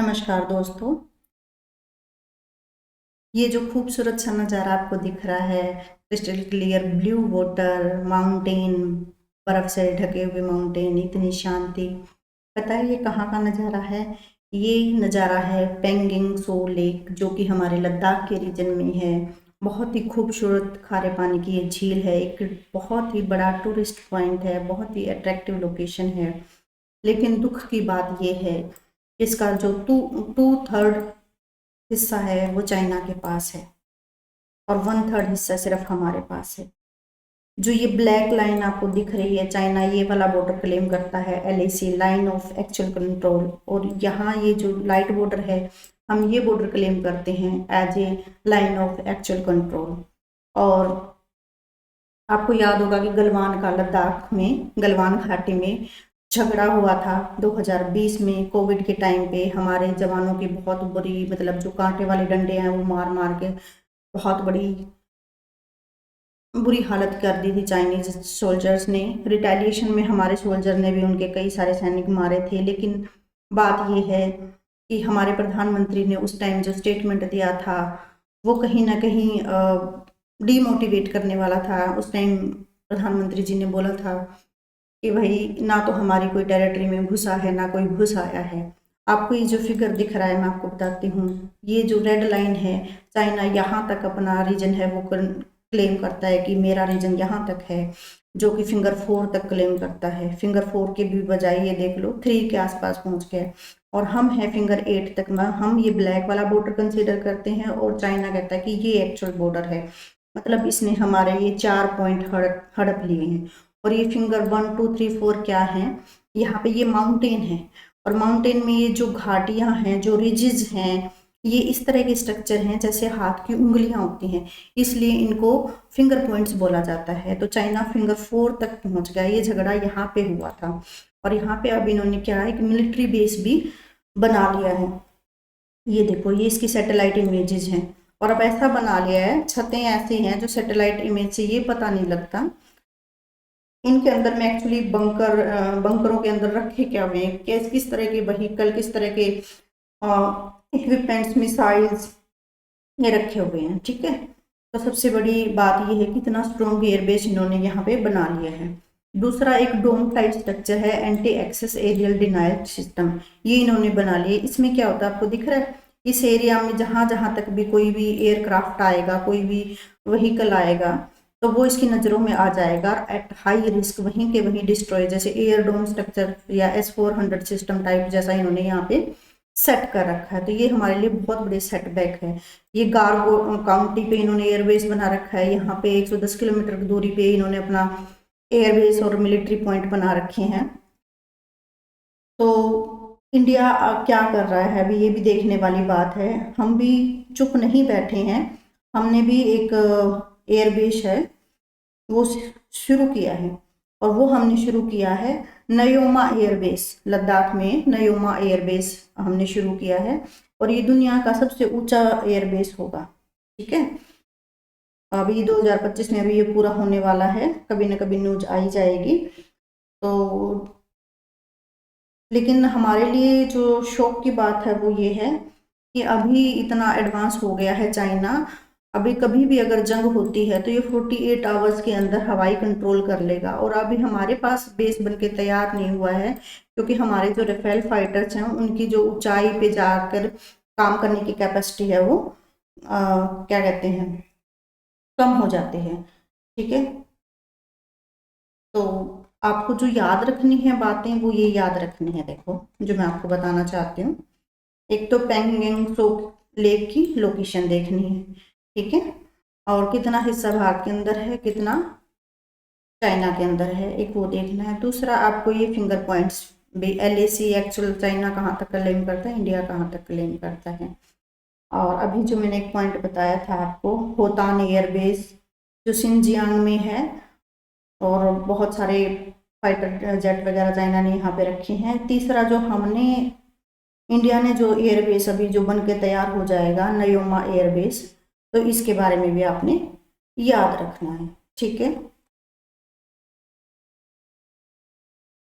नमस्कार दोस्तों। ये जो खूबसूरत सा नज़ारा आपको दिख रहा है, crystal clear blue water, mountain, बर्फ से ढके हुए माउंटेन, इतनी शांति। पता है ये कहाँ का नज़ारा है? ये नज़ारा है पेंगिंग सो लेक, जो कि हमारे लद्दाख के रीजन में है। बहुत ही खूबसूरत खारे पानी की ये झील है, एक बहुत ही बड़ा टूरिस्ट पॉइंट है, बहुत ही अट्रैक्टिव लोकेशन है। लेकिन दुख की बात ये है, इसका जो टू थर्ड हिस्सा है वो चाइना के पास है और वन थर्ड हिस्सा सिर्फ हमारे पास है। जो ये ब्लैक लाइन आपको दिख रही है, चाइना ये वाला बॉर्डर क्लेम करता है, LAC, line of actual control. और यहाँ ये जो लाइट बॉर्डर है, हम ये बॉर्डर क्लेम करते हैं as a line of actual control. और आपको याद होगा कि गलवान का लद्दाख में, गलवान घाटी में झगड़ा हुआ था 2020 में, कोविड के टाइम पे। हमारे जवानों की बहुत बुरी, मतलब जो कांटे वाले डंडे हैं वो मार मार के बहुत बड़ी बुरी हालत कर दी थी चाइनीज सोल्जर्स ने। रिटेलिएशन में हमारे सोल्जर ने भी उनके कई सारे सैनिक मारे थे। लेकिन बात यह है कि हमारे प्रधानमंत्री ने उस टाइम जो स्टेटमेंट दिया था वो कहीं ना कहीं डीमोटिवेट करने वाला था। उस टाइम प्रधानमंत्री जी ने बोला था कि भाई ना तो हमारी कोई टेरिटरी में घुसा है, ना कोई घुस आया है। आपको ये जो फिगर दिख रहा है मैं आपको बताती हूँ। ये जो रेड लाइन है, चाइना यहाँ तक अपना रीजन है वो क्लेम करता है कि मेरा रीजन यहाँ तक है, जो कि फिंगर 4 तक क्लेम करता है। फिंगर 4 के भी बजाय ये देख लो 3 के आसपास पहुँच गए, और हम हैं फिंगर 8 तक में। हम ये ब्लैक वाला बॉर्डर कंसीडर करते हैं और चाइना कहता है कि ये एक्चुअल बॉर्डर है। मतलब इसने हमारे ये 4 पॉइंट हड़प लिए हैं। और ये फिंगर 1 2 3 4 क्या है, यहाँ पे ये माउंटेन है, और माउंटेन में ये जो घाटियां हैं, जो रिजेस हैं, ये इस तरह के स्ट्रक्चर हैं जैसे हाथ की उंगलियां होती हैं, इसलिए इनको फिंगर पॉइंट्स बोला जाता है। तो चाइना फिंगर 4 तक पहुंच गया। ये झगड़ा यहाँ पे हुआ था, और यहाँ पे अब इन्होंने क्या है कि मिलिट्री बेस भी बना लिया है। ये देखो, ये इसकी सैटेलाइट इमेजेस हैं, और अब ऐसा बना लिया है, छतें ऐसी हैं जो सैटेलाइट इमेज से ये पता नहीं लगता इनके अंदर में एक्चुअली बंकरों के अंदर रखे क्या हुए हैं, किस तरह के व्हीकल, किस तरह के इक्विपमेंट्स, मिसाइल्स ये रखे हुए हैं। ठीक है, तो सबसे बड़ी बात ये है कि इतना स्ट्रॉन्ग एयरबेस इन्होंने यहाँ पे बना लिया है। दूसरा एक डोम टाइप स्ट्रक्चर है, anti access aerial denial system, ये इन्होंने बना लिया। इसमें क्या होता है आपको दिख रहा है, इस एरिया में जहां जहां तक भी कोई भी एयरक्राफ्ट आएगा, कोई भी व्हीकल आएगा, तो वो इसकी नज़रों में आ जाएगा एट हाई रिस्क, वहीं के वहीं डिस्ट्रॉय। जैसे एयर डोम स्ट्रक्चर या S-400 सिस्टम टाइप जैसा इन्होंने यहाँ पे सेट कर रखा है। तो ये हमारे लिए बहुत बड़े सेटबैक है। ये गारगो काउंटी पे इन्होंने एयरबेस बना रखा है। यहाँ पे 110 किलोमीटर की दूरी पे इन्होंने अपना एयरबेस और मिलिट्री पॉइंट बना रखे हैं। तो इंडिया क्या कर रहा है अभी, ये भी देखने वाली बात है। हम भी चुप नहीं बैठे हैं, हमने भी एक एयरबेस है वो शुरू किया है, और वो हमने शुरू किया है नयोमा एयरबेस। लद्दाख में नयोमा एयरबेस हमने शुरू किया है, और ये दुनिया का सबसे ऊंचा एयरबेस होगा। ठीक है, अभी 2025 में अभी ये पूरा होने वाला है, कभी ना कभी न्यूज आई जाएगी। तो लेकिन हमारे लिए जो शौक की बात है वो ये है कि अभी इतना एडवांस हो गया है चाइना। अभी कभी भी अगर जंग होती है तो ये 48 आवर्स के अंदर हवाई कंट्रोल कर लेगा। और अभी हमारे पास बेस बन के तैयार नहीं हुआ है, क्योंकि हमारे जो राफेल फाइटर्स हैं उनकी जो ऊंचाई पे जाकर काम करने की कैपेसिटी है वो क्या कहते हैं, कम हो जाते हैं। ठीक है, तो आपको जो याद रखनी है बातें वो ये याद रखनी है, देखो जो मैं आपको बताना चाहती हूँ। एक तो पेंगिंग सो लेक की लोकेशन देखनी है, ठीक है, और कितना हिस्सा भारत के अंदर है, कितना चाइना के अंदर है, एक वो देखना है। दूसरा आपको ये फिंगर पॉइंट्स भी, LAC एक्चुअल चाइना कहाँ तक क्लेम करता है, इंडिया कहाँ तक क्लेम करता है। और अभी जो मैंने एक पॉइंट बताया था आपको, होतान एयरबेस जो सिंजियांग में है, और बहुत सारे फाइटर जेट वगैरह चाइना ने यहाँ पे रखे हैं। तीसरा जो हमने इंडिया ने जो एयरबेस अभी जो बन के तैयार हो जाएगा, नयोमा एयरबेस, तो इसके बारे में भी आपने याद रखना है। ठीक है।